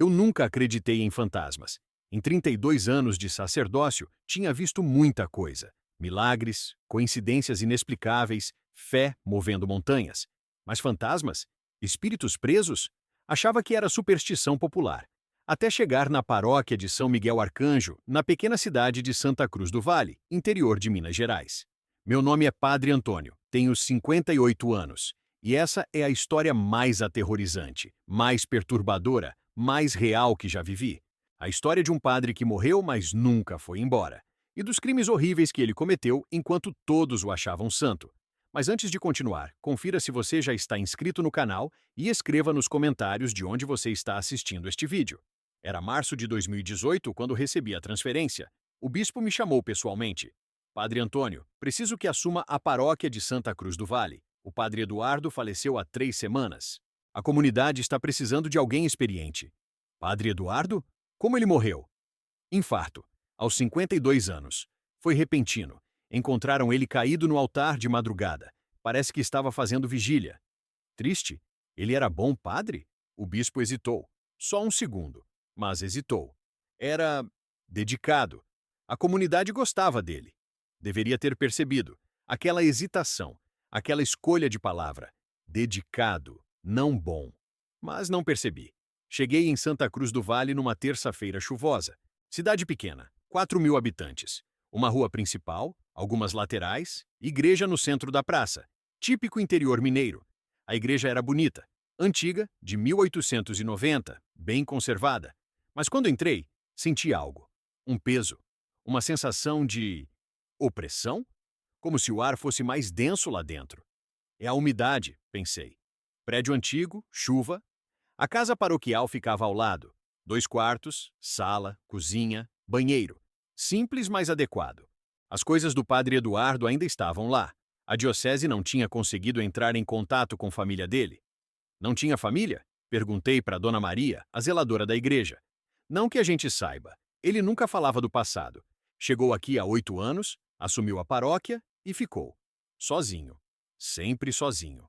Eu nunca acreditei em fantasmas. Em 32 anos de sacerdócio, tinha visto muita coisa. Milagres, coincidências inexplicáveis, fé movendo montanhas. Mas fantasmas? Espíritos presos? Achava que era superstição popular. Até chegar na paróquia de São Miguel Arcanjo, na pequena cidade de Santa Cruz do Vale, interior de Minas Gerais. Meu nome é Padre Antônio, tenho 58 anos. E essa é a história mais aterrorizante, mais perturbadora, mais real que já vivi. A história de um padre que morreu, mas nunca foi embora. E dos crimes horríveis que ele cometeu enquanto todos o achavam santo. Mas antes de continuar, confira se você já está inscrito no canal e escreva nos comentários de onde você está assistindo este vídeo. Era março de 2018 quando recebi a transferência. O bispo me chamou pessoalmente. Padre Antônio, preciso que assuma a paróquia de Santa Cruz do Vale. O padre Eduardo faleceu há 3 semanas. A comunidade está precisando de alguém experiente. Padre Eduardo? Como ele morreu? Infarto, aos 52 anos. Foi repentino. Encontraram ele caído no altar de madrugada. Parece que estava fazendo vigília. Triste? Ele era bom padre? O bispo hesitou. Só um segundo. Mas hesitou. Era dedicado. A comunidade gostava dele. Deveria ter percebido. Aquela hesitação, aquela escolha de palavra. Dedicado, não bom. Mas não percebi. Cheguei em Santa Cruz do Vale numa terça-feira chuvosa. Cidade pequena, 4.000 habitantes. Uma rua principal, algumas laterais, igreja no centro da praça. Típico interior mineiro. A igreja era bonita, antiga, de 1890, bem conservada. Mas quando entrei, senti algo. Um peso. Uma sensação de opressão? Como se o ar fosse mais denso lá dentro. É a umidade, pensei. Prédio antigo, chuva. A casa paroquial ficava ao lado. 2 quartos, sala, cozinha, banheiro. Simples, mas adequado. As coisas do padre Eduardo ainda estavam lá. A diocese não tinha conseguido entrar em contato com a família dele. Não tinha família? Perguntei para Dona Maria, a zeladora da igreja. Não que a gente saiba. Ele nunca falava do passado. Chegou aqui há 8 anos, assumiu a paróquia e ficou. Sozinho. Sempre sozinho.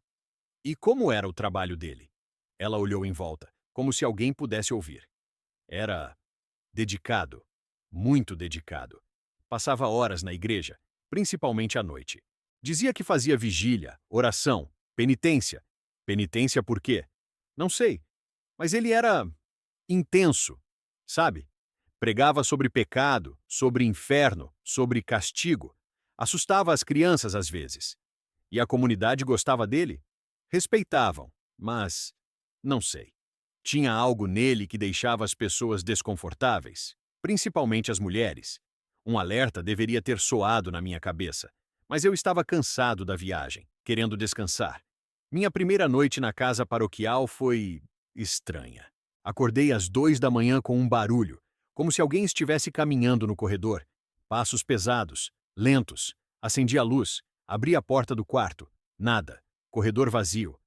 E como era o trabalho dele? Ela olhou em volta, como se alguém pudesse ouvir. Era dedicado, muito dedicado. Passava horas na igreja, principalmente à noite. Dizia que fazia vigília, oração, penitência. Penitência por quê? Não sei, mas ele era intenso, sabe? Pregava sobre pecado, sobre inferno, sobre castigo. Assustava as crianças às vezes. E a comunidade gostava dele? Respeitavam, mas não sei. Tinha algo nele que deixava as pessoas desconfortáveis, principalmente as mulheres. Um alerta deveria ter soado na minha cabeça, mas eu estava cansado da viagem, querendo descansar. Minha primeira noite na casa paroquial foi estranha. Acordei às 2 da manhã com um barulho, como se alguém estivesse caminhando no corredor. Passos pesados, lentos. Acendi a luz, abri a porta do quarto. Nada. Corredor vazio.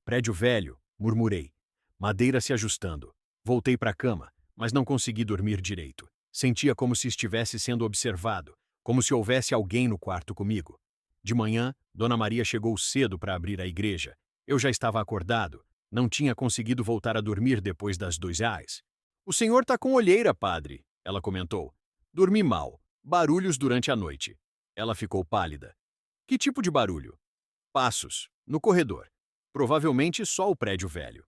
Prédio velho, murmurei. Madeira se ajustando. Voltei para a cama, mas não consegui dormir direito. Sentia como se estivesse sendo observado, como se houvesse alguém no quarto comigo. De manhã, Dona Maria chegou cedo para abrir a igreja. Eu já estava acordado. Não tinha conseguido voltar a dormir depois das 2 horas. O senhor tá com olheira, padre, ela comentou. Dormi mal. Barulhos durante a noite. Ela ficou pálida. Que tipo de barulho? Passos, no corredor. Provavelmente só o prédio velho.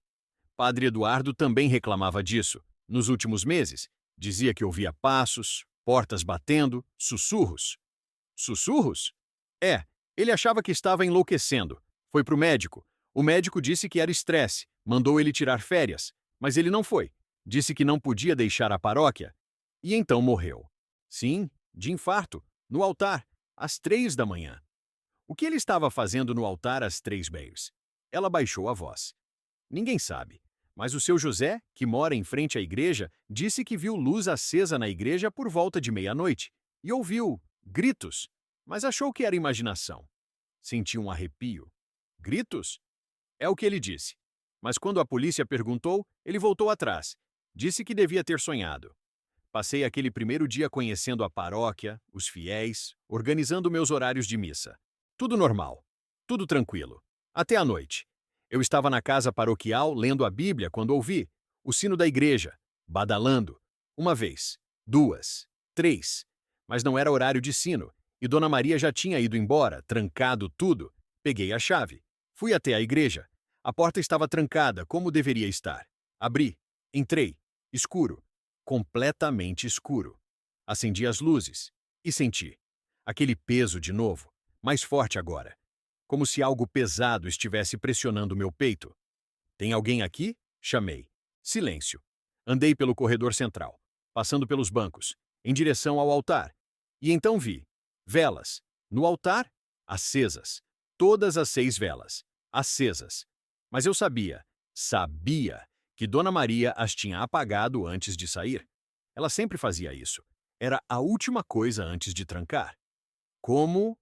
Padre Eduardo também reclamava disso. Nos últimos meses, dizia que ouvia passos, portas batendo, sussurros. Sussurros? É, ele achava que estava enlouquecendo. Foi pro médico. O médico disse que era estresse, mandou ele tirar férias, mas ele não foi. Disse que não podia deixar a paróquia. E então morreu. Sim, de infarto, no altar, às 3 da manhã. O que ele estava fazendo no altar às 3 horas? Ela baixou a voz. Ninguém sabe, mas o seu José, que mora em frente à igreja, disse que viu luz acesa na igreja por volta de meia-noite e ouviu gritos, mas achou que era imaginação. Sentiu um arrepio. Gritos? É o que ele disse. Mas quando a polícia perguntou, ele voltou atrás. Disse que devia ter sonhado. Passei aquele primeiro dia conhecendo a paróquia, os fiéis, organizando meus horários de missa. Tudo normal. Tudo tranquilo. Até a noite. Eu estava na casa paroquial lendo a Bíblia quando ouvi. O sino da igreja, badalando. Uma vez, duas, três. Mas não era horário de sino, e Dona Maria já tinha ido embora, trancado tudo. Peguei a chave. Fui até a igreja. A porta estava trancada, como deveria estar. Abri. Entrei. Escuro. Completamente escuro. Acendi as luzes. E senti. Aquele peso de novo, mais forte agora. Como se algo pesado estivesse pressionando meu peito. Tem alguém aqui? Chamei. Silêncio. Andei pelo corredor central, passando pelos bancos, em direção ao altar. E então vi velas. No altar, acesas. Todas as 6 velas. Acesas. Mas eu sabia que Dona Maria as tinha apagado antes de sair. Ela sempre fazia isso. Era a última coisa antes de trancar. Como?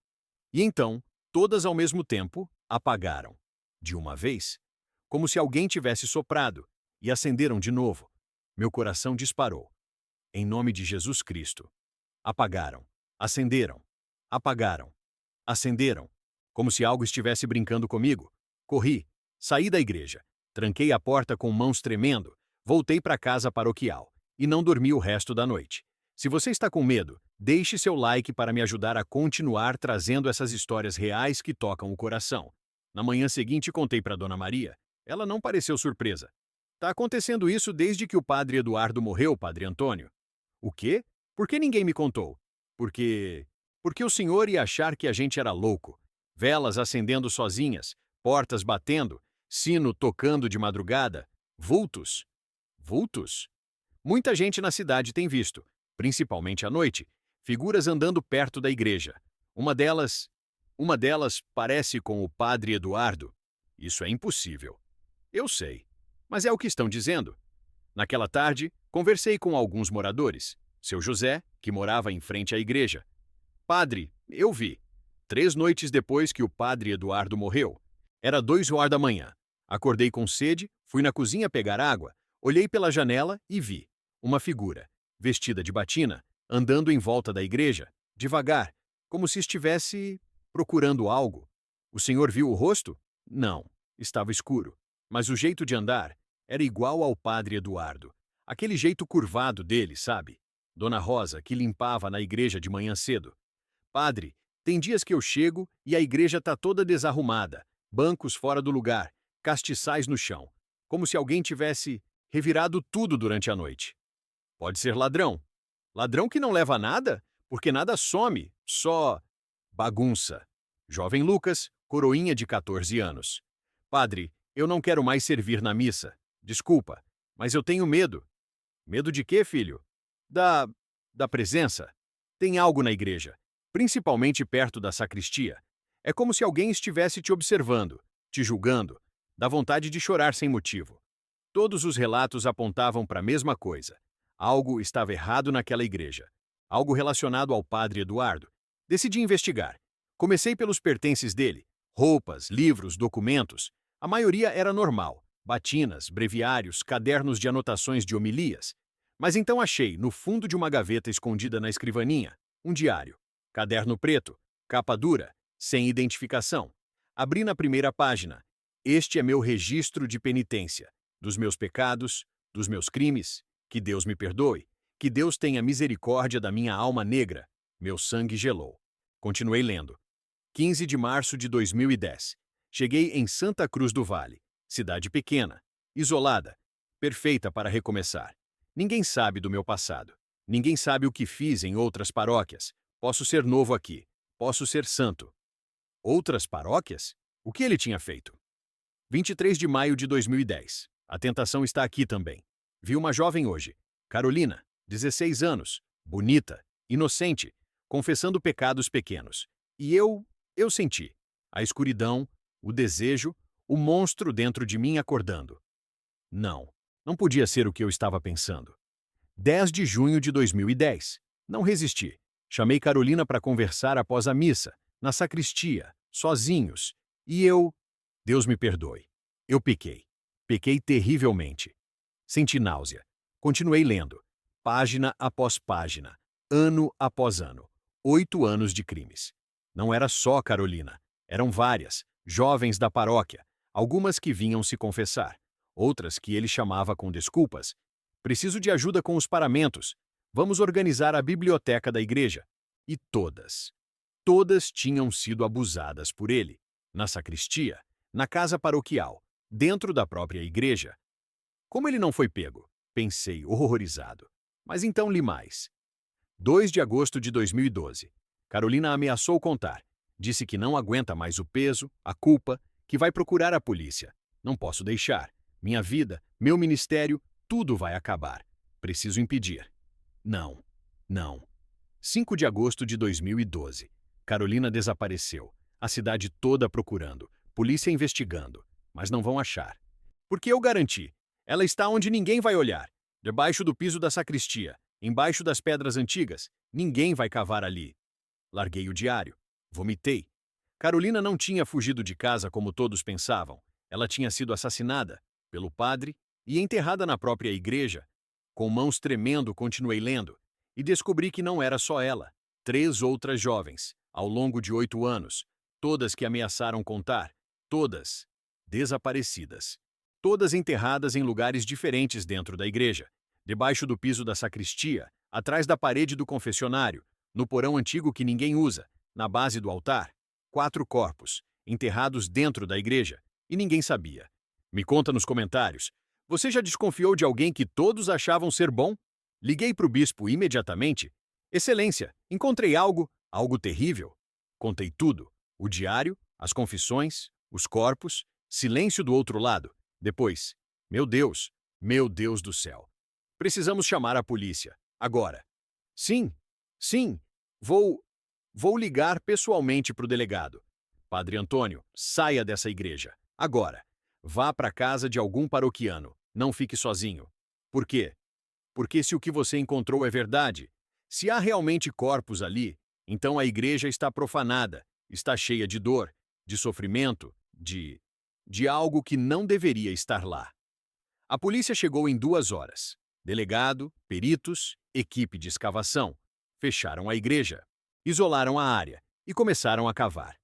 E então, todas ao mesmo tempo, apagaram. De uma vez. Como se alguém tivesse soprado, e acenderam de novo. Meu coração disparou. Em nome de Jesus Cristo. Apagaram. Acenderam. Apagaram. Acenderam. Como se algo estivesse brincando comigo. Corri. Saí da igreja. Tranquei a porta com mãos tremendo. Voltei para casa paroquial. E não dormi o resto da noite. Se você está com medo, deixe seu like para me ajudar a continuar trazendo essas histórias reais que tocam o coração. Na manhã seguinte contei para Dona Maria. Ela não pareceu surpresa. Tá acontecendo isso desde que o padre Eduardo morreu, padre Antônio. O quê? Por que ninguém me contou? Porque o senhor ia achar que a gente era louco. Velas acendendo sozinhas, portas batendo, sino tocando de madrugada, vultos. Vultos? Muita gente na cidade tem visto, principalmente à noite, figuras andando perto da igreja. Uma delas parece com o padre Eduardo. Isso é impossível. Eu sei, mas é o que estão dizendo. Naquela tarde, conversei com alguns moradores. Seu José, que morava em frente à igreja. Padre, eu vi. 3 noites depois que o padre Eduardo morreu. Era 2 horas da manhã. Acordei com sede, fui na cozinha pegar água, olhei pela janela e vi uma figura, vestida de batina, andando em volta da igreja, devagar, como se estivesse procurando algo. O senhor viu o rosto? Não, estava escuro. Mas o jeito de andar era igual ao padre Eduardo. Aquele jeito curvado dele, sabe? Dona Rosa, que limpava na igreja de manhã cedo. Padre, tem dias que eu chego e a igreja tá toda desarrumada, bancos fora do lugar, castiçais no chão, como se alguém tivesse revirado tudo durante a noite. Pode ser ladrão. Ladrão que não leva nada, porque nada some, só bagunça. Jovem Lucas, coroinha de 14 anos. Padre, eu não quero mais servir na missa. Desculpa, mas eu tenho medo. Medo de quê, filho? Da... da presença. Tem algo na igreja, principalmente perto da sacristia. É como se alguém estivesse te observando, te julgando. Dá vontade de chorar sem motivo. Todos os relatos apontavam para a mesma coisa. Algo estava errado naquela igreja. Algo relacionado ao padre Eduardo. Decidi investigar. Comecei pelos pertences dele. Roupas, livros, documentos. A maioria era normal. Batinas, breviários, cadernos de anotações de homilias. Mas então achei, no fundo de uma gaveta escondida na escrivaninha, um diário. Caderno preto, capa dura, sem identificação. Abri na primeira página. Este é meu registro de penitência, dos meus pecados, dos meus crimes. Que Deus me perdoe. Que Deus tenha misericórdia da minha alma negra. Meu sangue gelou. Continuei lendo. 15 de março de 2010. Cheguei em Santa Cruz do Vale. Cidade pequena, isolada, perfeita para recomeçar. Ninguém sabe do meu passado. Ninguém sabe o que fiz em outras paróquias. Posso ser novo aqui. Posso ser santo. Outras paróquias? O que ele tinha feito? 23 de maio de 2010. A tentação está aqui também. Vi uma jovem hoje, Carolina, 16 anos, bonita, inocente, confessando pecados pequenos. E eu senti a escuridão, o desejo, o monstro dentro de mim acordando. Não podia ser o que eu estava pensando. 10 de junho de 2010. Não resisti. Chamei Carolina para conversar após a missa, na sacristia, sozinhos. E Deus me perdoe. Eu pequei. Pequei terrivelmente. Senti náusea. Continuei lendo. Página após página. Ano após ano. 8 anos de crimes. Não era só Carolina. Eram várias, jovens da paróquia. Algumas que vinham se confessar. outras que ele chamava com desculpas. Preciso de ajuda com os paramentos. Vamos organizar a biblioteca da igreja. E todas tinham sido abusadas por ele. Na sacristia, na casa paroquial, dentro da própria igreja. Como ele não foi pego? Pensei, horrorizado. Mas então li mais. 2 de agosto de 2012. Carolina ameaçou contar. Disse que não aguenta mais o peso, a culpa, que vai procurar a polícia. Não posso deixar. Minha vida, meu ministério, tudo vai acabar. Preciso impedir. Não, não. 5 de agosto de 2012. Carolina desapareceu. A cidade toda procurando, polícia investigando, mas não vão achar. Porque eu garanti. Ela está onde ninguém vai olhar, debaixo do piso da sacristia, embaixo das pedras antigas. Ninguém vai cavar ali. Larguei o diário. Vomitei. Carolina não tinha fugido de casa como todos pensavam. Ela tinha sido assassinada pelo padre e enterrada na própria igreja. Com mãos tremendo, continuei lendo e descobri que não era só ela. 3 outras jovens, ao longo de 8 anos, todas que ameaçaram contar, todas desaparecidas. Todas enterradas em lugares diferentes dentro da igreja, debaixo do piso da sacristia, atrás da parede do confessionário, no porão antigo que ninguém usa, na base do altar. 4 corpos, enterrados dentro da igreja, e ninguém sabia. Me conta nos comentários. Você já desconfiou de alguém que todos achavam ser bom? Liguei para o bispo imediatamente. Excelência, encontrei algo terrível. Contei tudo. O diário, as confissões, os corpos, silêncio do outro lado. Depois, meu Deus do céu. Precisamos chamar a polícia. Agora. Sim, vou ligar pessoalmente para o delegado. Padre Antônio, saia dessa igreja. Agora. Vá para a casa de algum paroquiano. Não fique sozinho. Por quê? Porque se o que você encontrou é verdade, se há realmente corpos ali, então a igreja está profanada, está cheia de dor, de sofrimento, de algo que não deveria estar lá. A polícia chegou em 2 horas. Delegado, peritos, equipe de escavação. Fecharam a igreja, isolaram a área e começaram a cavar.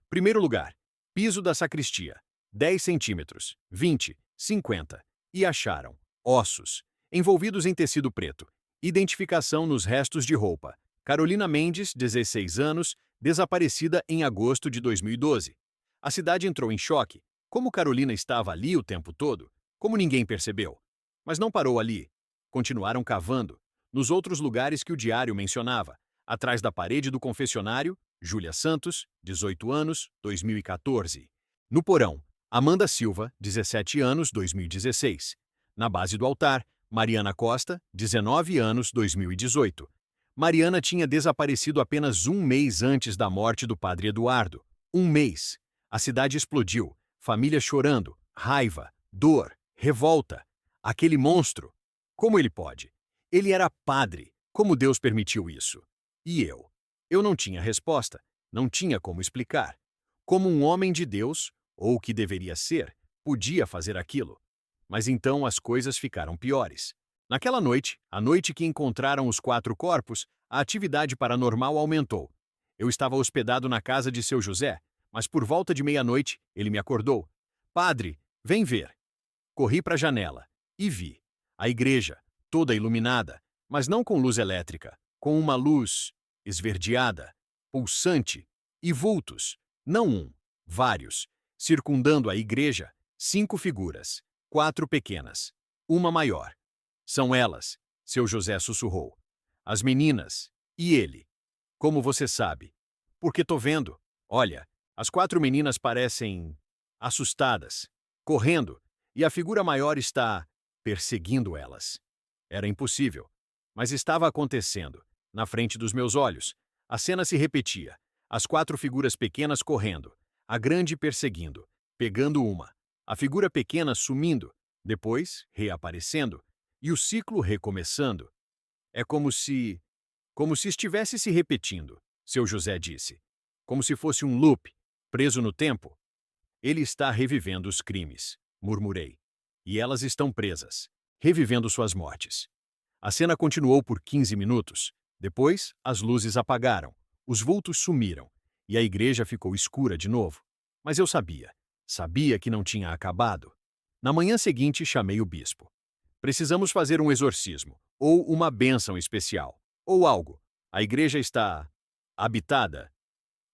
Primeiro lugar, piso da sacristia, 10 centímetros, 20, 50, e acharam ossos, envolvidos em tecido preto, identificação nos restos de roupa. Carolina Mendes, 16 anos, desaparecida em agosto de 2012. A cidade entrou em choque. Como Carolina estava ali o tempo todo, como ninguém percebeu. Mas não parou ali. Continuaram cavando, nos outros lugares que o diário mencionava, atrás da parede do confessionário, Júlia Santos, 18 anos, 2014. No porão, Amanda Silva, 17 anos, 2016. Na base do altar, Mariana Costa, 19 anos, 2018. Mariana tinha desaparecido apenas 1 mês antes da morte do padre Eduardo. 1 mês. A cidade explodiu, família chorando, raiva, dor, revolta. Aquele monstro. Como ele pode? Ele era padre. Como Deus permitiu isso? E eu? Eu não tinha resposta, não tinha como explicar. Como um homem de Deus, ou o que deveria ser, podia fazer aquilo. Mas então as coisas ficaram piores. Naquela noite, a noite que encontraram os 4 corpos, a atividade paranormal aumentou. Eu estava hospedado na casa de seu José, mas por volta de meia-noite ele me acordou. Padre, vem ver. Corri para a janela e vi a igreja, toda iluminada, mas não com luz elétrica, com uma luz esverdeada, pulsante, e vultos, não um, vários, circundando a igreja, 5 figuras, 4 pequenas, uma maior. São elas, seu José sussurrou. As meninas, e ele. Como você sabe? Porque tô vendo. Olha, as 4 meninas parecem assustadas, correndo, e a figura maior está perseguindo elas. Era impossível, mas estava acontecendo, na frente dos meus olhos. A cena se repetia, as 4 figuras pequenas correndo, a grande perseguindo, pegando uma, a figura pequena sumindo, depois reaparecendo, e o ciclo recomeçando. É como se estivesse se repetindo, seu José disse. Como se fosse um loop, preso no tempo. Ele está revivendo os crimes, murmurei. E elas estão presas, revivendo suas mortes. A cena continuou por 15 minutos. Depois, as luzes apagaram, os vultos sumiram, e a igreja ficou escura de novo. Mas eu sabia que não tinha acabado. Na manhã seguinte, chamei o bispo. Precisamos fazer um exorcismo, ou uma bênção especial, ou algo. A igreja está habitada.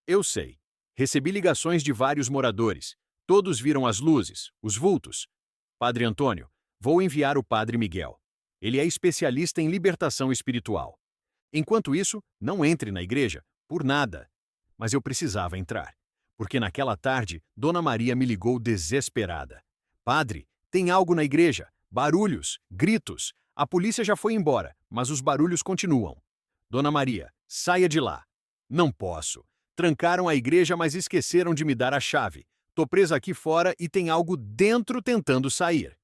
Eu sei. Recebi ligações de vários moradores. Todos viram as luzes, os vultos. Padre Antônio, vou enviar o Padre Miguel. Ele é especialista em libertação espiritual. Enquanto isso, não entre na igreja, por nada. Mas eu precisava entrar, porque naquela tarde, Dona Maria me ligou desesperada. Padre, tem algo na igreja. Barulhos, gritos. A polícia já foi embora, mas os barulhos continuam. Dona Maria, saia de lá. Não posso. Trancaram a igreja, mas esqueceram de me dar a chave. Tô presa aqui fora e tem algo dentro tentando sair.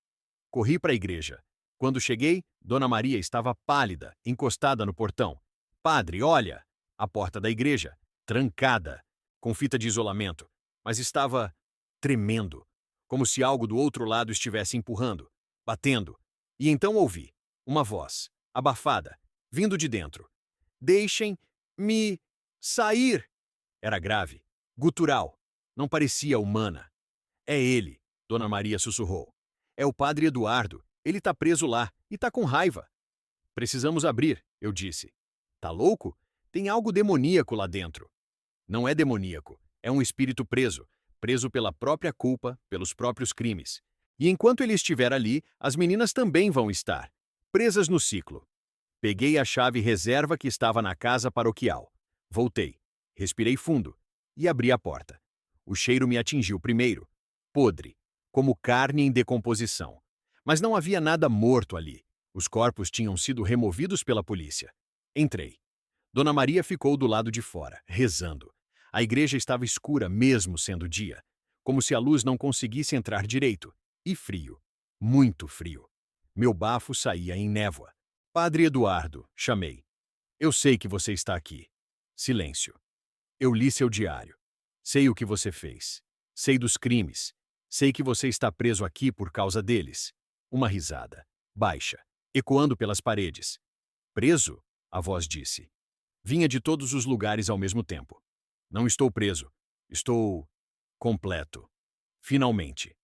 Corri para a igreja. Quando cheguei, Dona Maria estava pálida, encostada no portão. Padre, olha! A porta da igreja, trancada, com fita de isolamento, mas estava tremendo, como se algo do outro lado estivesse empurrando, batendo. E então ouvi uma voz, abafada, vindo de dentro. Deixem-me sair! Era grave, gutural, não parecia humana. É ele, Dona Maria sussurrou. É o Padre Eduardo, ele tá preso lá e tá com raiva. Precisamos abrir, eu disse. Tá louco? Tem algo demoníaco lá dentro. Não é demoníaco, é um espírito preso, preso pela própria culpa, pelos próprios crimes. E enquanto ele estiver ali, as meninas também vão estar, presas no ciclo. Peguei a chave reserva que estava na casa paroquial. Voltei, respirei fundo e abri a porta. O cheiro me atingiu primeiro, podre, como carne em decomposição. Mas não havia nada morto ali. Os corpos tinham sido removidos pela polícia. Entrei. Dona Maria ficou do lado de fora, rezando. A igreja estava escura mesmo sendo dia, como se a luz não conseguisse entrar direito. E frio. Muito frio. Meu bafo saía em névoa. Padre Eduardo, chamei. Eu sei que você está aqui. Silêncio. Eu li seu diário. Sei o que você fez. Sei dos crimes. Sei que você está preso aqui por causa deles. Uma risada, baixa, ecoando pelas paredes. Preso? A voz disse. Vinha de todos os lugares ao mesmo tempo. Não estou preso. Estou completo. Finalmente.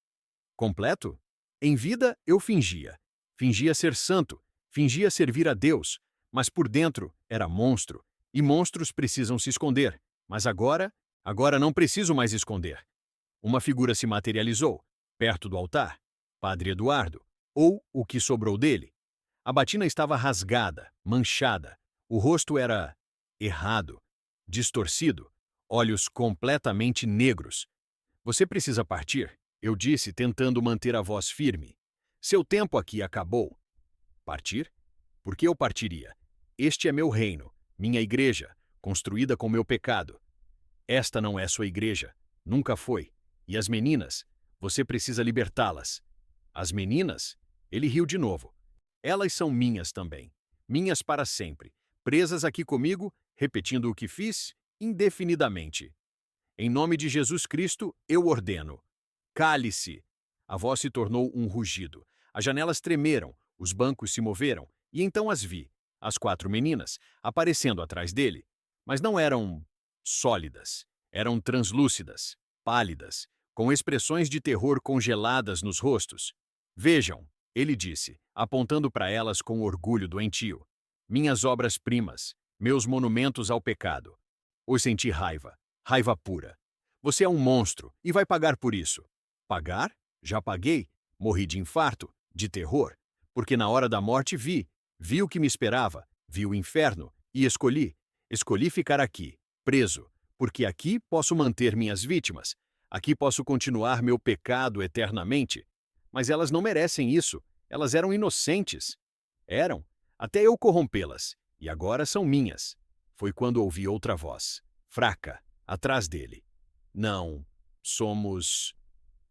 Completo? Em vida, eu fingia. Fingia ser santo. Fingia servir a Deus. Mas por dentro, era monstro. E monstros precisam se esconder. Mas agora não preciso mais esconder. Uma figura se materializou, perto do altar. Padre Eduardo. Ou o que sobrou dele. A batina estava rasgada, manchada. O rosto era errado, distorcido, olhos completamente negros. Você precisa partir, eu disse, tentando manter a voz firme. Seu tempo aqui acabou. Partir? Por que eu partiria? Este é meu reino, minha igreja, construída com meu pecado. Esta não é sua igreja, nunca foi. E as meninas? Você precisa libertá-las. As meninas? Ele riu de novo. Elas são minhas também. Minhas para sempre. Presas aqui comigo, repetindo o que fiz, indefinidamente. Em nome de Jesus Cristo, eu ordeno. Cale-se! A voz se tornou um rugido. As janelas tremeram, os bancos se moveram, e então as vi, as 4 meninas, aparecendo atrás dele. Mas não eram sólidas. Eram translúcidas, pálidas, com expressões de terror congeladas nos rostos. Vejam, ele disse, apontando para elas com orgulho doentio. Minhas obras-primas, meus monumentos ao pecado. Hoje senti raiva, raiva pura. Você é um monstro e vai pagar por isso. Pagar? Já paguei. Morri de infarto, de terror, porque na hora da morte vi o que me esperava, vi o inferno e escolhi ficar aqui, preso, porque aqui posso manter minhas vítimas, aqui posso continuar meu pecado eternamente. Mas elas não merecem isso, elas eram inocentes. Eram, até eu corrompê-las, e agora são minhas. Foi quando ouvi outra voz, fraca, atrás dele. Não, somos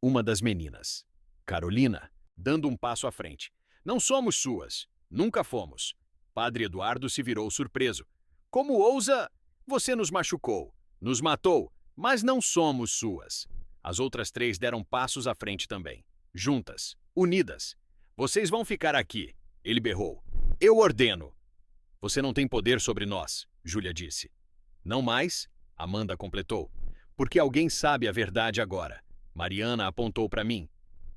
uma das meninas. Carolina, dando um passo à frente. Não somos suas, nunca fomos. Padre Eduardo se virou surpreso. Como ousa? Você nos machucou, nos matou, mas não somos suas. As outras 3 deram passos à frente também, juntas, unidas. Vocês vão ficar aqui, ele berrou. Eu ordeno. Você não tem poder sobre nós, Júlia disse. Não mais, Amanda completou. Porque alguém sabe a verdade agora. Mariana apontou para mim.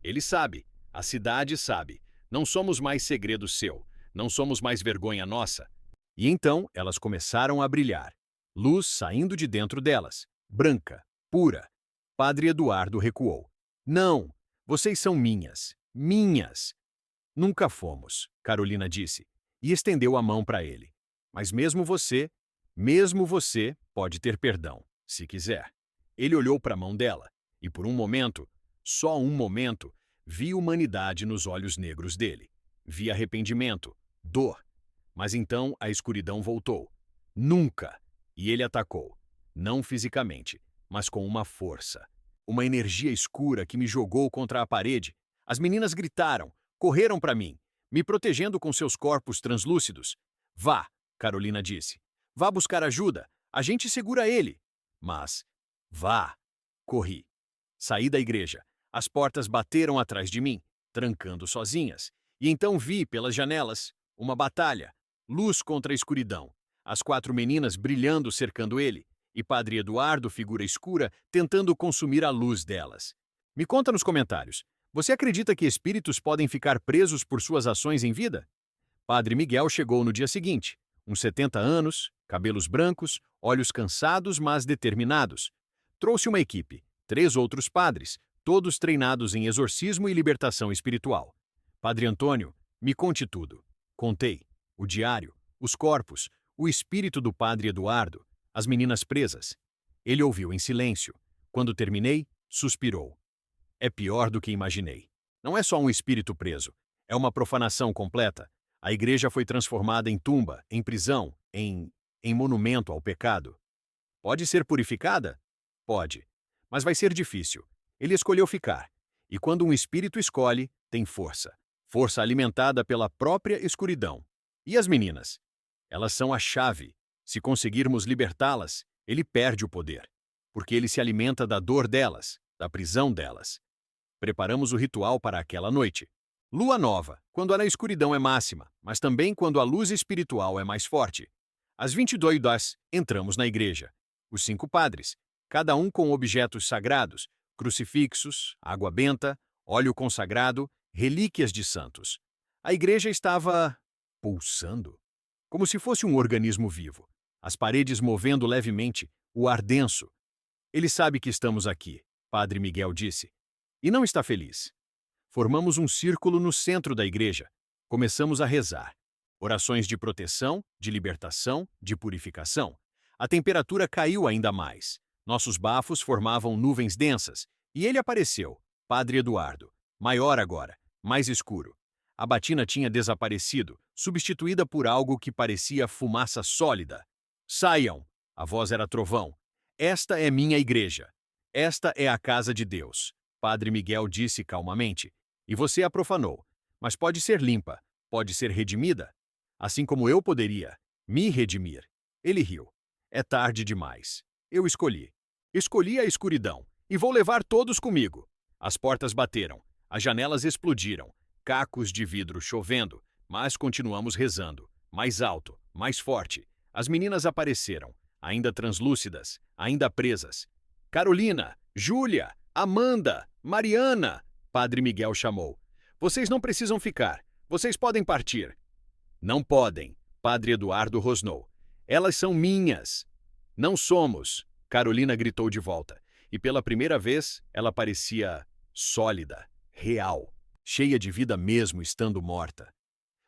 Ele sabe. A cidade sabe. Não somos mais segredo seu. Não somos mais vergonha nossa. E então elas começaram a brilhar. Luz saindo de dentro delas. Branca, pura. Padre Eduardo recuou. Não! Vocês são minhas. Minhas! Nunca fomos, Carolina disse, e estendeu a mão para ele. Mas mesmo você, pode ter perdão, se quiser. Ele olhou para a mão dela, e por um momento, só um momento, vi humanidade nos olhos negros dele. Vi arrependimento, dor. Mas então a escuridão voltou. Nunca! E ele atacou. Não fisicamente, mas com uma força. Uma energia escura que me jogou contra a parede. As meninas gritaram, correram para mim, me protegendo com seus corpos translúcidos. Vá, Carolina disse. Vá buscar ajuda. A gente segura ele. Mas, vá. Corri. Saí da igreja. As portas bateram atrás de mim, trancando sozinhas. E então vi, pelas janelas, uma batalha. Luz contra a escuridão. As 4 meninas brilhando cercando ele. E Padre Eduardo, figura escura, tentando consumir a luz delas. Me conta nos comentários. Você acredita que espíritos podem ficar presos por suas ações em vida? Padre Miguel chegou no dia seguinte. Uns 70 anos, cabelos brancos, olhos cansados, mas determinados. Trouxe uma equipe, 3 outros padres, todos treinados em exorcismo e libertação espiritual. Padre Antônio, me conte tudo. Contei. O diário, os corpos, o espírito do Padre Eduardo, as meninas presas. Ele ouviu em silêncio. Quando terminei, suspirou. É pior do que imaginei. Não é só um espírito preso. É uma profanação completa. A igreja foi transformada em tumba, em prisão, em monumento ao pecado. Pode ser purificada? Pode. Mas vai ser difícil. Ele escolheu ficar. E quando um espírito escolhe, tem força. Força alimentada pela própria escuridão. E as meninas? Elas são a chave. Se conseguirmos libertá-las, ele perde o poder. Porque ele se alimenta da dor delas, da prisão delas. Preparamos o ritual para aquela noite. Lua nova, quando a escuridão é máxima, mas também quando a luz espiritual é mais forte. Às 22 horas, entramos na igreja. Os 5 padres, cada um com objetos sagrados, crucifixos, água benta, óleo consagrado, relíquias de santos. A igreja estava pulsando, como se fosse um organismo vivo. As paredes movendo levemente, o ar denso. Ele sabe que estamos aqui, Padre Miguel disse. E não está feliz. Formamos um círculo no centro da igreja. Começamos a rezar. Orações de proteção, de libertação, de purificação. A temperatura caiu ainda mais. Nossos bafos formavam nuvens densas. E ele apareceu, Padre Eduardo. Maior agora, mais escuro. A batina tinha desaparecido, substituída por algo que parecia fumaça sólida. Saiam! A voz era trovão. Esta é minha igreja. Esta é a casa de Deus. Padre Miguel disse calmamente. E você a profanou. Mas pode ser limpa, pode ser redimida. Assim como eu poderia me redimir. Ele riu. É tarde demais. Eu escolhi. Escolhi a escuridão. E vou levar todos comigo. As portas bateram. As janelas explodiram. Cacos de vidro chovendo. Mas continuamos rezando. Mais alto, mais forte. As meninas apareceram. Ainda translúcidas, ainda presas. Carolina, Júlia, Amanda, Mariana, Padre Miguel chamou. Vocês não precisam ficar. Vocês podem partir. Não podem, Padre Eduardo rosnou. Elas são minhas. Não somos, Carolina gritou de volta. E pela primeira vez, ela parecia sólida, real, cheia de vida mesmo estando morta.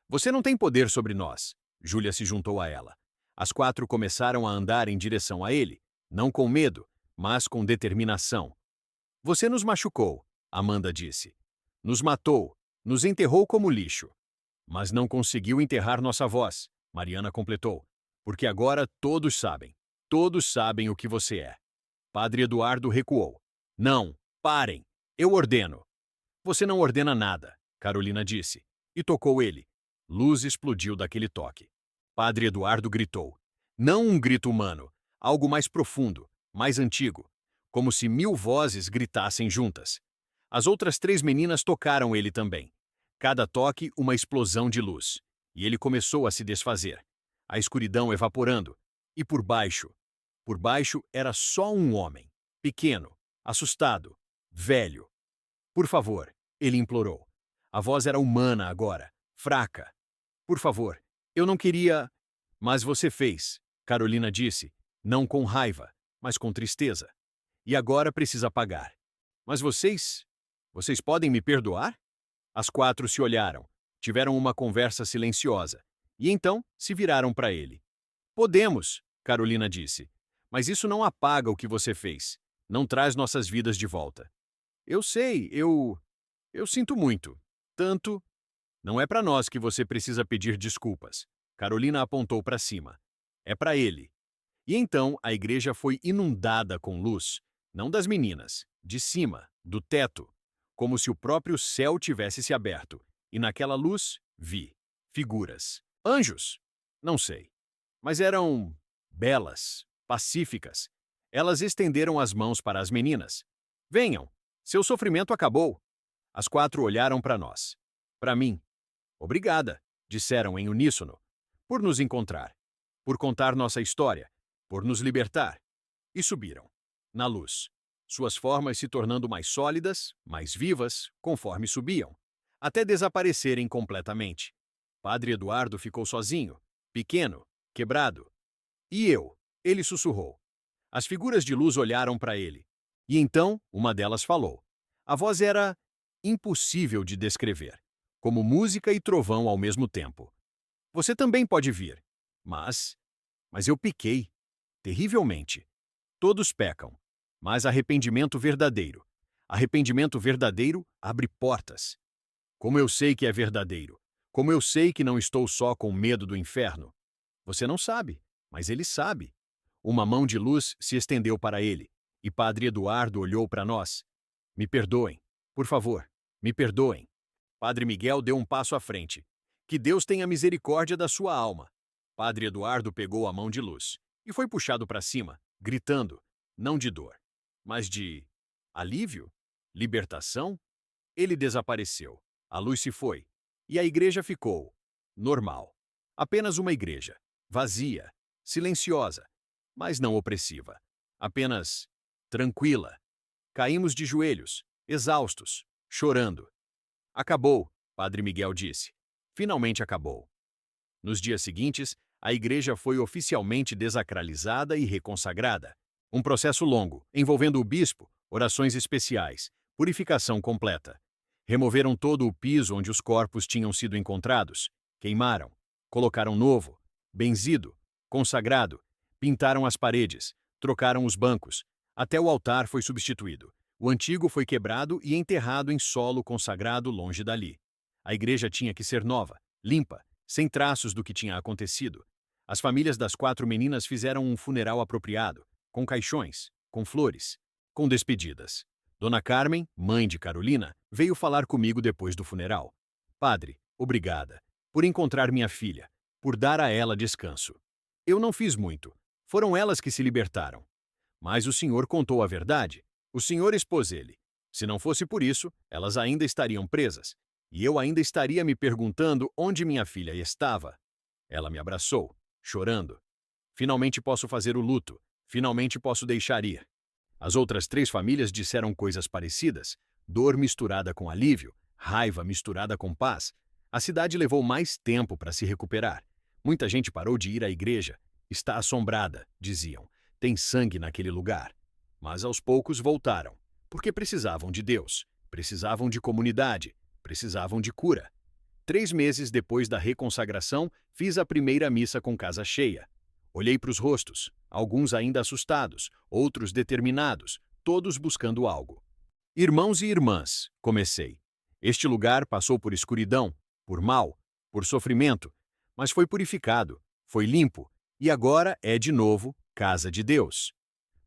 Você não tem poder sobre nós. Júlia se juntou a ela. As 4 começaram a andar em direção a ele, não com medo, mas com determinação. Você nos machucou, Amanda disse. Nos matou, nos enterrou como lixo. Mas não conseguiu enterrar nossa voz, Mariana completou, porque agora todos sabem o que você é. Padre Eduardo recuou. Não, parem, eu ordeno. Você não ordena nada, Carolina disse, e tocou ele. Luz explodiu daquele toque. Padre Eduardo gritou. Não um grito humano, algo mais profundo, mais antigo, como se 1000 vozes gritassem juntas. As outras 3 meninas tocaram ele também. Cada toque, uma explosão de luz. E ele começou a se desfazer. A escuridão evaporando. E por baixo era só um homem. Pequeno, assustado, velho. Por favor, ele implorou. A voz era humana agora, fraca. Por favor, eu não queria. Mas você fez, Carolina disse, não com raiva, mas com tristeza. E agora precisa pagar. Mas vocês podem me perdoar? As quatro se olharam, tiveram uma conversa silenciosa, e então se viraram para ele. Podemos, Carolina disse, mas isso não apaga o que você fez, não traz nossas vidas de volta. Eu sei, eu sinto muito. Tanto. Não é para nós que você precisa pedir desculpas. Carolina apontou para cima. É para ele. E então a igreja foi inundada com luz, não das meninas, de cima, do teto, como se o próprio céu tivesse se aberto. E naquela luz, vi figuras. Anjos? Não sei. Mas eram belas, pacíficas. Elas estenderam as mãos para as meninas. Venham, seu sofrimento acabou. As quatro olharam para nós. Para mim. Obrigada, disseram em uníssono, por nos encontrar, por contar nossa história, por nos libertar. E subiram, na luz, suas formas se tornando mais sólidas, mais vivas, conforme subiam, até desaparecerem completamente. Padre Eduardo ficou sozinho, pequeno, quebrado. E eu? Ele sussurrou. As figuras de luz olharam para ele. E então uma delas falou. A voz era impossível de descrever, como música e trovão ao mesmo tempo. Você também pode vir. Mas eu pequei, terrivelmente. Todos pecam, mas arrependimento verdadeiro abre portas. Como eu sei que é verdadeiro? Como eu sei que não estou só com medo do inferno? Você não sabe, mas ele sabe. Uma mão de luz se estendeu para ele, e Padre Eduardo olhou para nós. Me perdoem, por favor, me perdoem. Padre Miguel deu um passo à frente. Que Deus tenha misericórdia da sua alma. Padre Eduardo pegou a mão de luz e foi puxado para cima, gritando, não de dor, mas de alívio, libertação. Ele desapareceu, a luz se foi, e a igreja ficou normal. Apenas uma igreja, vazia, silenciosa, mas não opressiva. Apenas tranquila. Caímos de joelhos, exaustos, chorando. Acabou, Padre Miguel disse. Finalmente acabou. Nos dias seguintes, a igreja foi oficialmente desacralizada e reconsagrada. Um processo longo, envolvendo o bispo, orações especiais, purificação completa. Removeram todo o piso onde os corpos tinham sido encontrados, queimaram, colocaram novo, benzido, consagrado, pintaram as paredes, trocaram os bancos, até o altar foi substituído. O antigo foi quebrado e enterrado em solo consagrado longe dali. A igreja tinha que ser nova, limpa, sem traços do que tinha acontecido. As famílias das quatro meninas fizeram um funeral apropriado, com caixões, com flores, com despedidas. Dona Carmen, mãe de Carolina, veio falar comigo depois do funeral. Padre, obrigada, por encontrar minha filha, por dar a ela descanso. Eu não fiz muito, foram elas que se libertaram. Mas o senhor contou a verdade, o senhor expôs ele. Se não fosse por isso, elas ainda estariam presas, e eu ainda estaria me perguntando onde minha filha estava. Ela me abraçou, chorando. Finalmente posso fazer o luto, finalmente posso deixar ir. As outras três famílias disseram coisas parecidas, dor misturada com alívio, raiva misturada com paz. A cidade levou mais tempo para se recuperar. Muita gente parou de ir à igreja. Está assombrada, diziam. Tem sangue naquele lugar. Mas aos poucos voltaram, porque precisavam de Deus, precisavam de comunidade, precisavam de cura. 3 meses depois da reconsagração, fiz a primeira missa com casa cheia. Olhei para os rostos, alguns ainda assustados, outros determinados, todos buscando algo. Irmãos e irmãs, comecei. Este lugar passou por escuridão, por mal, por sofrimento, mas foi purificado, foi limpo, e agora é de novo casa de Deus.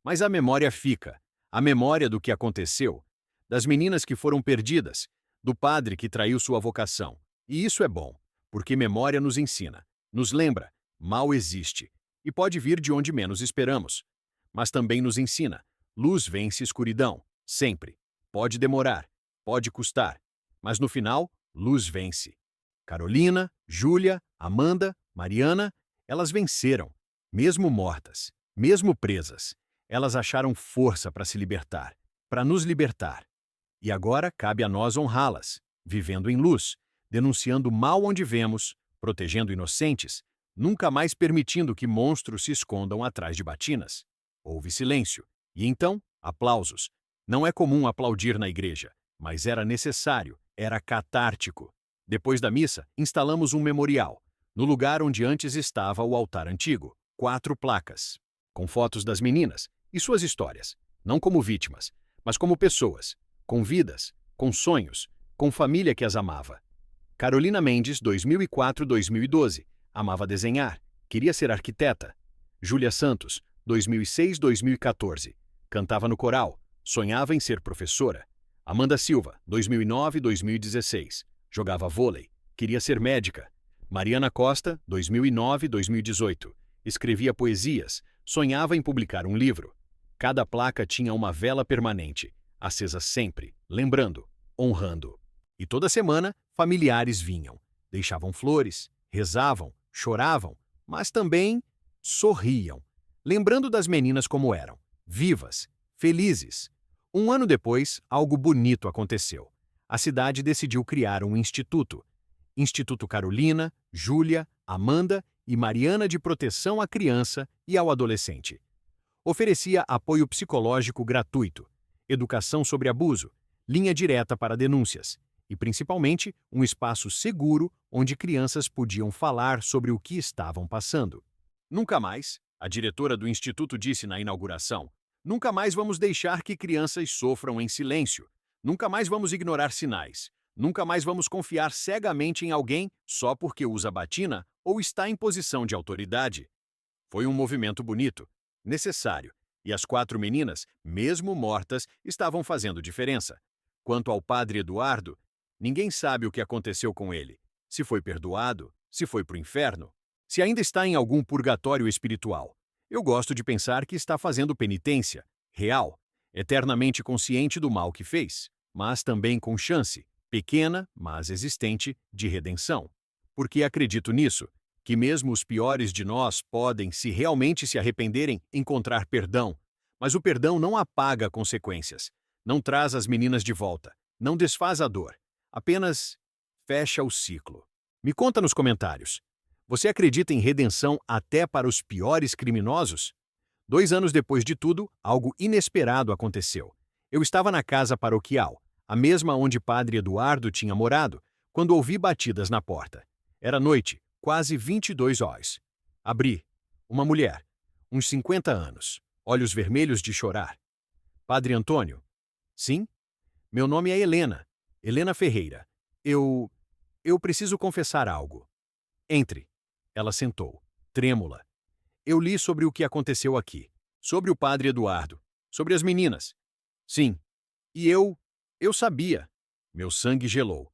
Mas a memória fica, a memória do que aconteceu, das meninas que foram perdidas, do padre que traiu sua vocação. E isso é bom, porque memória nos ensina, nos lembra, mal existe, e pode vir de onde menos esperamos. Mas também nos ensina, luz vence escuridão, sempre. Pode demorar, pode custar, mas no final, luz vence. Carolina, Júlia, Amanda, Mariana, elas venceram, mesmo mortas, mesmo presas. Elas acharam força para se libertar, para nos libertar. E agora cabe a nós honrá-las, vivendo em luz, denunciando o mal onde vemos, protegendo inocentes, nunca mais permitindo que monstros se escondam atrás de batinas. Houve silêncio, e então, aplausos. Não é comum aplaudir na igreja, mas era necessário, era catártico. Depois da missa, instalamos um memorial, no lugar onde antes estava o altar antigo, 4 placas, com fotos das meninas e suas histórias, não como vítimas, mas como pessoas, com vidas, com sonhos, com família que as amava. Carolina Mendes, 2004-2012, amava desenhar, queria ser arquiteta. Júlia Santos, 2006-2014, cantava no coral, sonhava em ser professora. Amanda Silva, 2009-2016, jogava vôlei, queria ser médica. Mariana Costa, 2009-2018, escrevia poesias, sonhava em publicar um livro. Cada placa tinha uma vela permanente, acesa sempre, lembrando, honrando. E toda semana, familiares vinham, deixavam flores, rezavam, choravam, mas também sorriam, lembrando das meninas como eram, vivas, felizes. Um ano depois, algo bonito aconteceu. A cidade decidiu criar um instituto. Instituto Carolina, Júlia, Amanda e Mariana de Proteção à Criança e ao Adolescente. Oferecia apoio psicológico gratuito, educação sobre abuso, linha direta para denúncias e, principalmente, um espaço seguro onde crianças podiam falar sobre o que estavam passando. Nunca mais, a diretora do instituto disse na inauguração, nunca mais vamos deixar que crianças sofram em silêncio. Nunca mais vamos ignorar sinais. Nunca mais vamos confiar cegamente em alguém só porque usa batina ou está em posição de autoridade. Foi um movimento bonito, necessário, e as 4 meninas, mesmo mortas, estavam fazendo diferença. Quanto ao padre Eduardo, ninguém sabe o que aconteceu com ele. Se foi perdoado, se foi para o inferno, se ainda está em algum purgatório espiritual. Eu gosto de pensar que está fazendo penitência, real, eternamente consciente do mal que fez, mas também com chance, pequena, mas existente, de redenção. Porque acredito nisso, que mesmo os piores de nós podem, se realmente se arrependerem, encontrar perdão. Mas o perdão não apaga consequências, não traz as meninas de volta, não desfaz a dor, apenas fecha o ciclo. Me conta nos comentários. Você acredita em redenção até para os piores criminosos? 2 anos depois de tudo, algo inesperado aconteceu. Eu estava na casa paroquial, a mesma onde Padre Eduardo tinha morado, quando ouvi batidas na porta. Era noite, quase 22 horas. Abri. Uma mulher, uns 50 anos, olhos vermelhos de chorar. Padre Antônio? Sim? Meu nome é Helena. Helena Ferreira. Eu preciso confessar algo. Entre. Ela sentou, trêmula. Eu li sobre o que aconteceu aqui. Sobre o Padre Eduardo. Sobre as meninas. Sim. E eu sabia. Meu sangue gelou.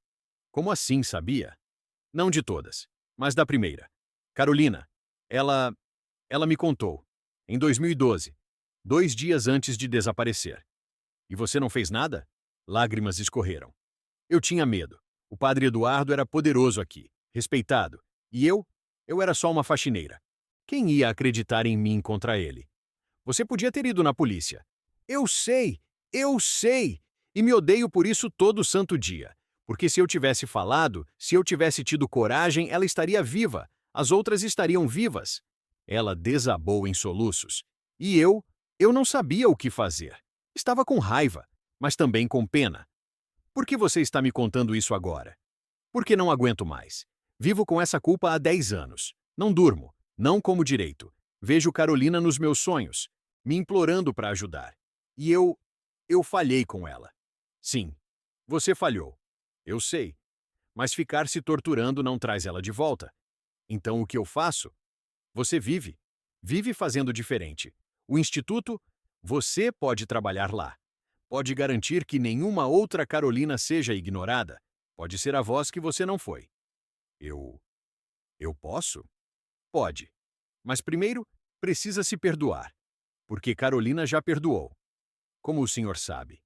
Como assim sabia? Não de todas, mas da primeira. Carolina. Ela me contou. Em 2012, 2 dias antes de desaparecer. E você não fez nada? Lágrimas escorreram. Eu tinha medo. O Padre Eduardo era poderoso aqui, respeitado. E eu era só uma faxineira. Quem ia acreditar em mim contra ele? Você podia ter ido na polícia. Eu sei, eu sei! E me odeio por isso todo santo dia. Porque se eu tivesse falado, se eu tivesse tido coragem, ela estaria viva. As outras estariam vivas. Ela desabou em soluços. E eu não sabia o que fazer. Estava com raiva, mas também com pena. Por que você está me contando isso agora? Porque não aguento mais. Vivo com essa culpa há 10 anos. Não durmo, não como direito. Vejo Carolina nos meus sonhos, me implorando para ajudar. E eu falhei com ela. Sim, você falhou. Eu sei. Mas ficar se torturando não traz ela de volta. Então o que eu faço? Você vive. Vive fazendo diferente. O instituto, você pode trabalhar lá. Pode garantir que nenhuma outra Carolina seja ignorada. Pode ser a voz que você não foi. Eu posso? Pode. Mas primeiro, precisa se perdoar. Porque Carolina já perdoou. Como o senhor sabe?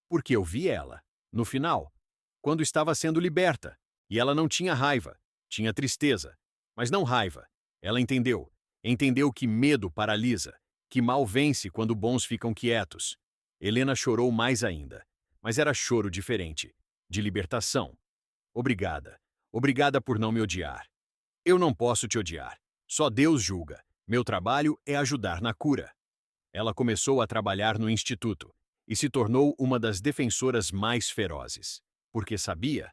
Porque eu vi ela, no final, quando estava sendo liberta. E ela não tinha raiva, tinha tristeza. Mas não raiva. Ela entendeu. Entendeu que medo paralisa, que mal vence quando bons ficam quietos. Helena chorou mais ainda. Mas era choro diferente. de libertação. Obrigada. Obrigada por não me odiar. Eu não posso te odiar. Só Deus julga. Meu trabalho é ajudar na cura. Ela começou a trabalhar no instituto e se tornou uma das defensoras mais ferozes, porque sabia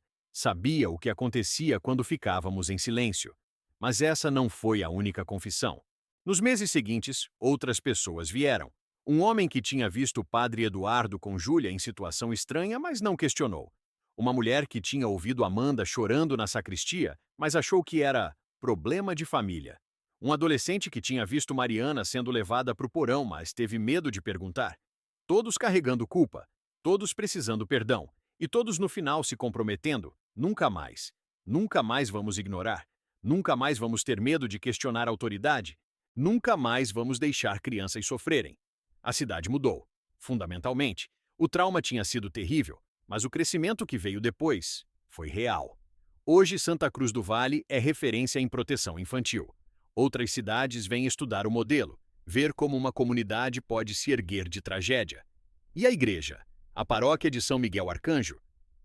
o que acontecia quando ficávamos em silêncio. Mas essa não foi a única confissão. Nos meses seguintes, outras pessoas vieram. Um homem que tinha visto o padre Eduardo com Júlia em situação estranha, mas não questionou. Uma mulher que tinha ouvido Amanda chorando na sacristia, mas achou que era problema de família. Um adolescente que tinha visto Mariana sendo levada para o porão, mas teve medo de perguntar. Todos carregando culpa, todos precisando perdão, e todos no final se comprometendo: nunca mais. Nunca mais vamos ignorar. Nunca mais vamos ter medo de questionar a autoridade. Nunca mais vamos deixar crianças sofrerem. A cidade mudou. Fundamentalmente, o trauma tinha sido terrível, mas o crescimento que veio depois foi real. Hoje, Santa Cruz do Vale é referência em proteção infantil. Outras cidades vêm estudar o modelo, ver como uma comunidade pode se erguer de tragédia. E a igreja, a paróquia de São Miguel Arcanjo,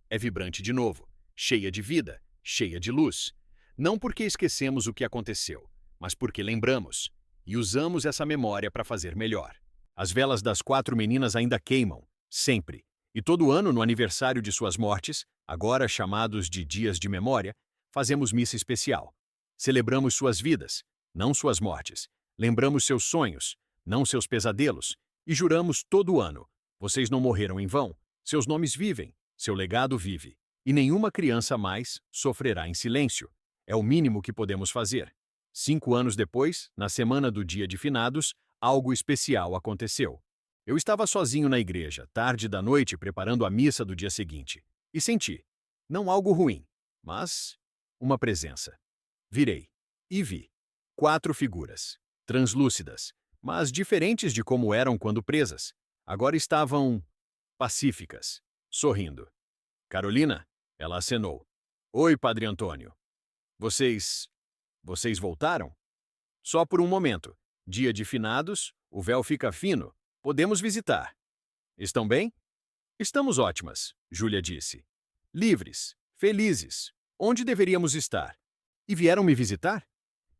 é vibrante de novo, cheia de vida, cheia de luz. Não porque esquecemos o que aconteceu, mas porque lembramos e usamos essa memória para fazer melhor. As velas das 4 meninas ainda queimam, sempre. E todo ano, no aniversário de suas mortes, agora chamados de dias de memória, fazemos missa especial. Celebramos suas vidas, não suas mortes. Lembramos seus sonhos, não seus pesadelos. E juramos todo ano: vocês não morreram em vão, seus nomes vivem, seu legado vive. E nenhuma criança mais sofrerá em silêncio. É o mínimo que podemos fazer. 5 anos depois, na semana do Dia de Finados, algo especial aconteceu. Eu estava sozinho na igreja, tarde da noite, preparando a missa do dia seguinte. E senti, não algo ruim, mas uma presença. Virei e vi 4 figuras, translúcidas, mas diferentes de como eram quando presas. Agora estavam pacíficas, sorrindo. Carolina, ela acenou. Oi, Padre Antônio. Vocês voltaram? Só por um momento. Dia de finados, o véu fica fino. Podemos visitar. Estão bem? Estamos ótimas, Júlia disse. Livres, felizes. Onde deveríamos estar? E vieram me visitar?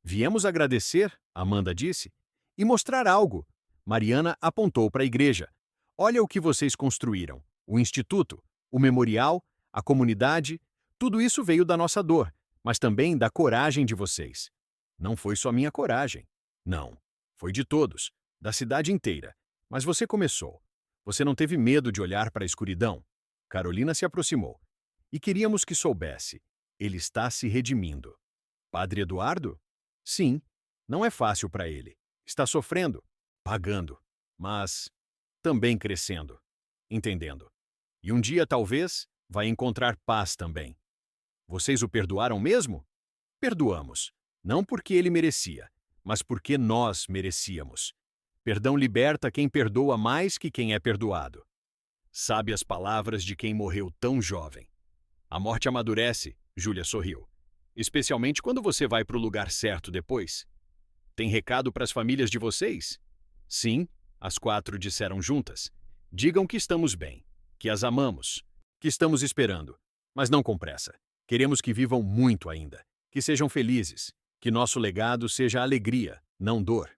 Viemos agradecer, Amanda disse, e mostrar algo. Mariana apontou para a igreja. Olha o que vocês construíram. O instituto, o memorial, a comunidade, tudo isso veio da nossa dor, mas também da coragem de vocês. Não foi só minha coragem. Não. Foi de todos, da cidade inteira. Mas você começou. Você não teve medo de olhar para a escuridão. Carolina se aproximou. E queríamos que soubesse. Ele está se redimindo. Padre Eduardo? Sim. Não é fácil para ele. Está sofrendo, pagando, mas também crescendo, entendendo. E um dia, talvez, vai encontrar paz também. Vocês o perdoaram mesmo? Perdoamos. Não porque ele merecia, mas porque nós merecíamos. Perdão liberta quem perdoa mais que quem é perdoado. Sabe as palavras de quem morreu tão jovem. A morte amadurece, Júlia sorriu. Especialmente quando você vai para o lugar certo depois. Tem recado para as famílias de vocês? Sim, as 4 disseram juntas. Digam que estamos bem, que as amamos, que estamos esperando. Mas não com pressa. Queremos que vivam muito ainda, que sejam felizes, que nosso legado seja alegria, não dor.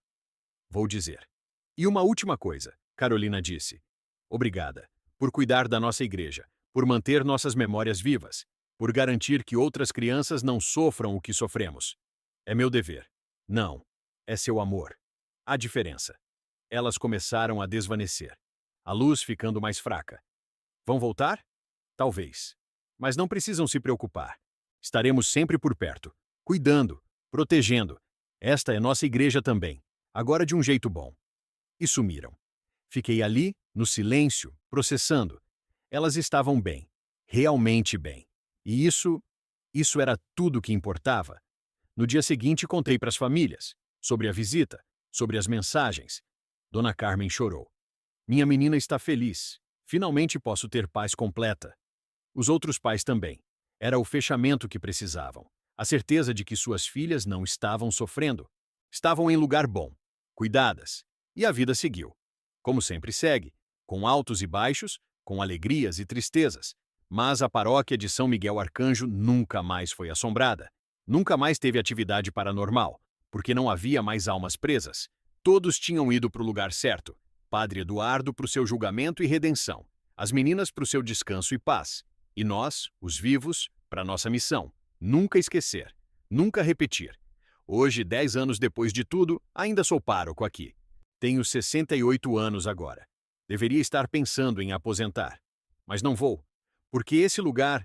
Vou dizer. E uma última coisa, Carolina disse. Obrigada por cuidar da nossa igreja, por manter nossas memórias vivas, por garantir que outras crianças não sofram o que sofremos. É meu dever. Não, é seu amor. Há diferença. Elas começaram a desvanecer, a luz ficando mais fraca. Vão voltar? Talvez. Mas não precisam se preocupar. Estaremos sempre por perto, cuidando, protegendo. Esta é nossa igreja também, agora de um jeito bom. E sumiram. Fiquei ali, no silêncio, processando. Elas estavam bem, realmente bem. E isso era tudo que importava. No dia seguinte, contei para as famílias, sobre a visita, sobre as mensagens. Dona Carmen chorou. Minha menina está feliz. Finalmente posso ter paz completa. Os outros pais também. Era o fechamento que precisavam. A certeza de que suas filhas não estavam sofrendo. Estavam em lugar bom, cuidadas. E a vida seguiu. Como sempre segue, com altos e baixos, com alegrias e tristezas, Mas a paróquia de São Miguel Arcanjo nunca mais foi assombrada. Nunca mais teve atividade paranormal, porque não havia mais almas presas. Todos tinham ido para o lugar certo. Padre Eduardo para o seu julgamento e redenção. As meninas para o seu descanso e paz. E nós, os vivos, para nossa missão. Nunca esquecer. Nunca repetir. Hoje, 10 anos depois de tudo, ainda sou pároco aqui. Tenho 68 anos agora. Deveria estar pensando em aposentar. Mas não vou. Porque esse lugar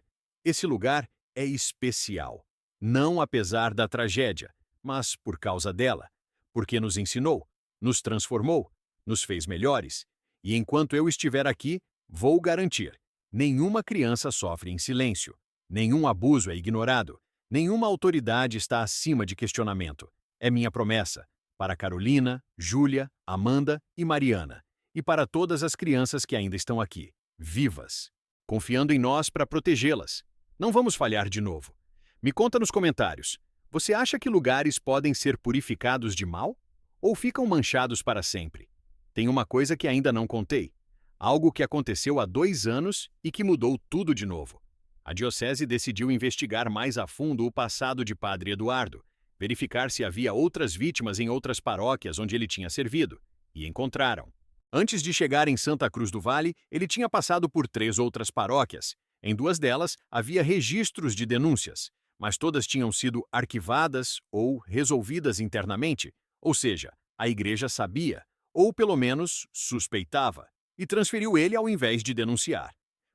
é especial. Não apesar da tragédia, mas por causa dela. Porque nos ensinou, nos transformou, nos fez melhores. E enquanto eu estiver aqui, vou garantir: nenhuma criança sofre em silêncio. Nenhum abuso é ignorado. Nenhuma autoridade está acima de questionamento. É minha promessa. Para Carolina, Júlia, Amanda e Mariana. E para todas as crianças que ainda estão aqui, vivas, confiando em nós para protegê-las. Não vamos falhar de novo. Me conta nos comentários. Você acha que lugares podem ser purificados de mal? Ou ficam manchados para sempre? Tem uma coisa que ainda não contei. Algo que aconteceu há 2 anos e que mudou tudo de novo. A diocese decidiu investigar mais a fundo o passado de Padre Eduardo, verificar se havia outras vítimas em outras paróquias onde ele tinha servido, e encontraram. Antes de chegar em Santa Cruz do Vale, ele tinha passado por 3 outras paróquias. Em 2 delas, havia registros de denúncias, mas todas tinham sido arquivadas ou resolvidas internamente, ou seja, a igreja sabia, ou pelo menos suspeitava, e transferiu ele ao invés de denunciar.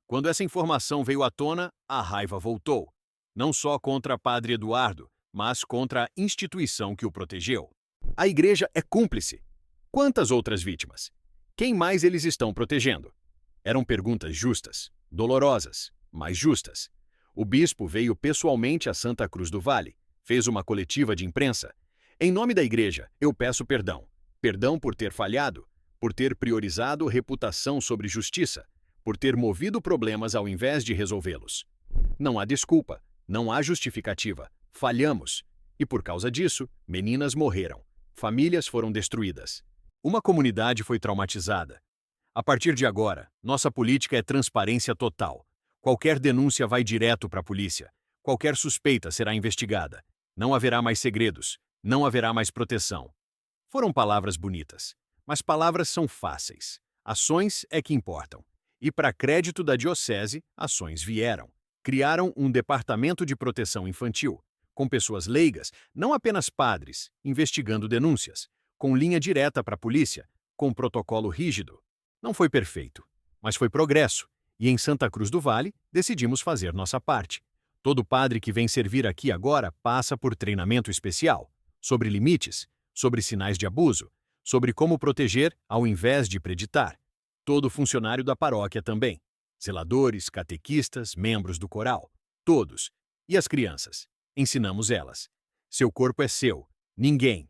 Quando essa informação veio à tona, a raiva voltou. Não só contra Padre Eduardo, mas contra a instituição que o protegeu. A igreja é cúmplice. Quantas outras vítimas? Quem mais eles estão protegendo? Eram perguntas justas, dolorosas, mas justas. O bispo veio pessoalmente a Santa Cruz do Vale, fez uma coletiva de imprensa. Em nome da igreja, eu peço perdão. Perdão por ter falhado, por ter priorizado reputação sobre justiça, por ter movido problemas ao invés de resolvê-los. Não há desculpa, não há justificativa. Falhamos. E por causa disso, meninas morreram. Famílias foram destruídas. Uma comunidade foi traumatizada. A partir de agora, nossa política é transparência total. Qualquer denúncia vai direto para a polícia. Qualquer suspeita será investigada. Não haverá mais segredos. Não haverá mais proteção. Foram palavras bonitas. Mas palavras são fáceis. Ações é que importam. E para crédito da diocese, ações vieram. Criaram um departamento de proteção infantil, com pessoas leigas, não apenas padres, investigando denúncias, com linha direta para a polícia, com protocolo rígido. Não foi perfeito, mas foi progresso, e em Santa Cruz do Vale decidimos fazer nossa parte. Todo padre que vem servir aqui agora passa por treinamento especial, sobre limites, sobre sinais de abuso, sobre como proteger ao invés de preditar. Todo funcionário da paróquia também. Zeladores, catequistas, membros do coral. Todos. E as crianças? Ensinamos elas. Seu corpo é seu. Ninguém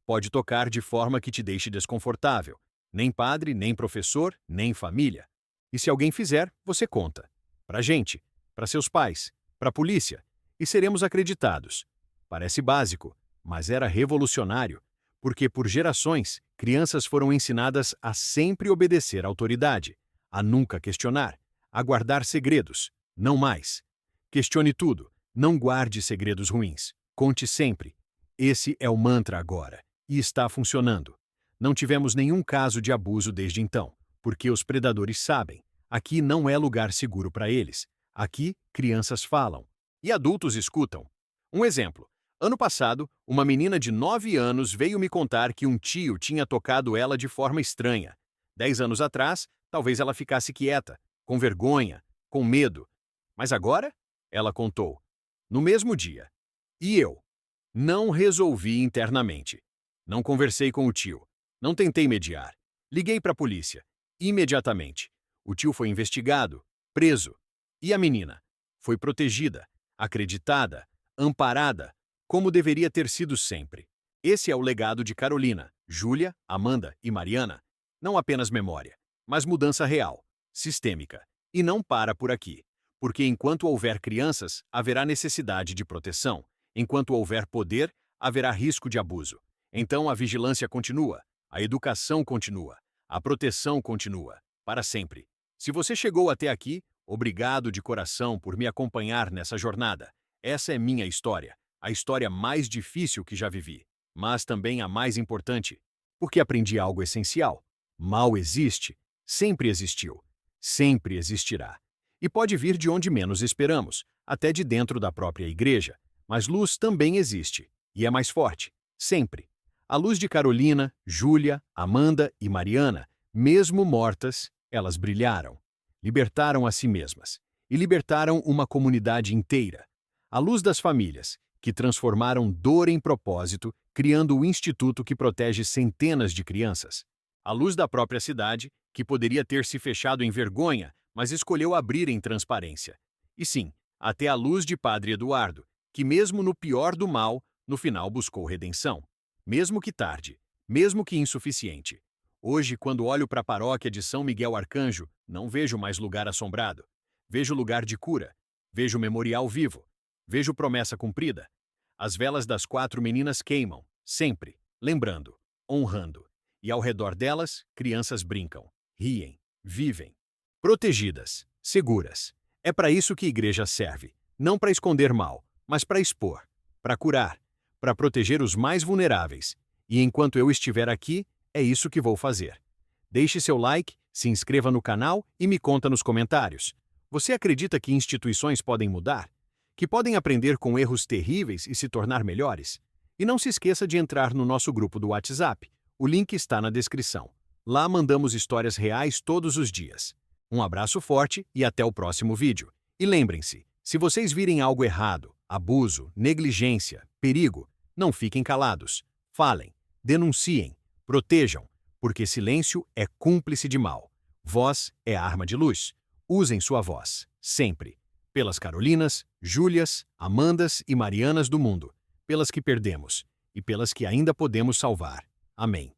pode tocar de forma que te deixe desconfortável. Nem padre, nem professor, nem família. E se alguém fizer, você conta. Pra gente, pra seus pais, pra polícia. E seremos acreditados. Parece básico, mas era revolucionário. Porque por gerações, crianças foram ensinadas a sempre obedecer à autoridade, a nunca questionar, a guardar segredos, não mais. Questione tudo, não guarde segredos ruins, conte sempre. Esse é o mantra agora, e está funcionando. Não tivemos nenhum caso de abuso desde então, porque os predadores sabem, aqui não é lugar seguro para eles. Aqui, crianças falam, e adultos escutam. Um exemplo. Ano passado, uma menina de 9 anos veio me contar que um tio tinha tocado ela de forma estranha. 10 anos atrás, talvez ela ficasse quieta, com vergonha, com medo. Mas agora, ela contou. No mesmo dia. E eu? Não resolvi internamente. Não conversei com o tio. Não tentei mediar. Liguei para a polícia. Imediatamente. O tio foi investigado, preso. E a menina? Foi protegida, acreditada, amparada, como deveria ter sido sempre. Esse é o legado de Carolina, Júlia, Amanda e Mariana. Não apenas memória, mas mudança real, sistêmica. E não para por aqui. Porque enquanto houver crianças, haverá necessidade de proteção. Enquanto houver poder, haverá risco de abuso. Então a vigilância continua, a educação continua, a proteção continua, para sempre. Se você chegou até aqui, Obrigado de coração por me acompanhar nessa jornada. Essa é minha história, a história mais difícil que já vivi, mas também a mais importante, porque aprendi algo essencial. Mal existe, sempre existiu, sempre existirá. E pode vir de onde menos esperamos, até de dentro da própria igreja, mas luz também existe, e é mais forte, sempre. A luz de Carolina, Júlia, Amanda e Mariana, mesmo mortas, elas brilharam. Libertaram a si mesmas e libertaram uma comunidade inteira. A luz das famílias, que transformaram dor em propósito, criando o instituto que protege centenas de crianças. A luz da própria cidade, que poderia ter se fechado em vergonha, mas escolheu abrir em transparência. E sim, até a luz de Padre Eduardo, que mesmo no pior do mal, no final buscou redenção. Mesmo que tarde, mesmo que insuficiente. Hoje, quando olho para a paróquia de São Miguel Arcanjo, não vejo mais lugar assombrado. Vejo lugar de cura. Vejo memorial vivo. Vejo promessa cumprida. As velas das 4 meninas queimam, sempre, lembrando, honrando. E ao redor delas, crianças brincam, riem, vivem. Protegidas, seguras. É para isso que a igreja serve. Não para esconder mal, mas para expor, para curar, para proteger os mais vulneráveis. E enquanto eu estiver aqui, é isso que vou fazer. Deixe seu like, se inscreva no canal e me conta nos comentários. Você acredita que instituições podem mudar? Que podem aprender com erros terríveis e se tornar melhores? E não se esqueça de entrar no nosso grupo do WhatsApp. O link está na descrição. Lá mandamos histórias reais todos os dias. Um abraço forte e até o próximo vídeo. E lembrem-se, se vocês virem algo errado, abuso, negligência, perigo, não fiquem calados. Falem, denunciem, protejam, porque silêncio é cúmplice de mal. Voz é arma de luz. Usem sua voz, sempre. Pelas Carolinas, Júlias, Amandas e Marianas do mundo. Pelas que perdemos e pelas que ainda podemos salvar. Amém.